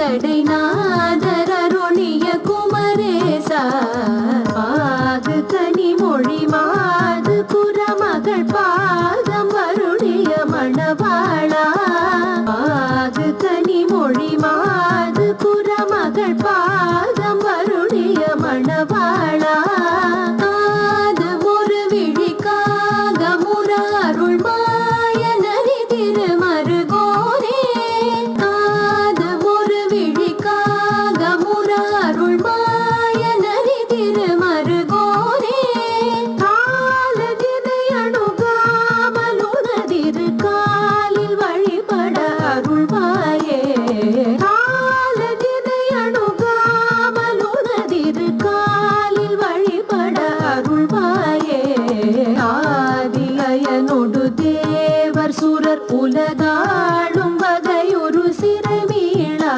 சடைநாதர் அருளிய குமரேசா பாகு கனிமொழி மாது புறமகள் பாதம் அருளிய மணவாளா பாகு கனிமொழி மாது புறமகள் பாதம் அருளிய மணவாளா காது ஒரு விழிக்காக முற அருள் மாய நரி திருமருகோனே காது ஒரு விழிக்காக முற அருள் மாய நரி திருமருகோனே காலதினை அணுகாமல் உனதிரு காலில் வழிபட அருள்வாயே காலதினை அணுகாமல் உனதிரு காலில் வழிபட அருள்வாயே ஆதியனொடு தேவர் சுரர் உலகாளும் வகையொரு சிறைமீளா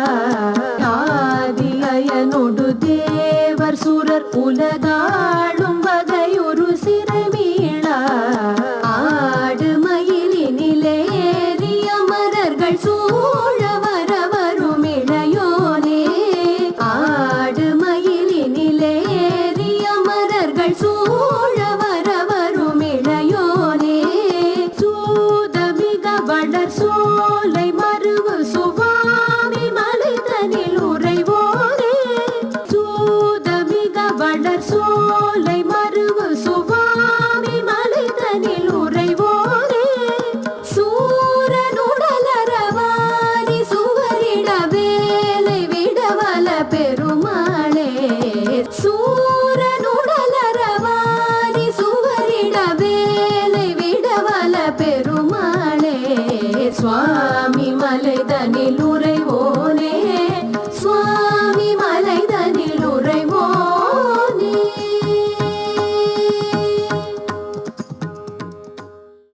ஆதியனொடு தேவர் சுரர் உலகாளும் வகையொரு சிறைமீளா ஆடு மயிலினிலே ஏறிய மலர்கள் சூழ வர வரும் இளையோனே ஆடு மயிலினிலே ஏறிய மலர்கள் சூழ வர வரும் இளையோனே சூதமிக வளர் சோலை மருவு சுவாமி மலைதனில் உறைவோனே சூதமிக வளர் சோலை மருவு சுவாமி மலைதனில் உறைவோனே சூரனுடலரவாரி சுவரிட வேலை விடவல பெருமாளே சூரனுடலரவாரி சுவரிட வேலை விடவல பெருமாளே சுவாமி மலைதனில்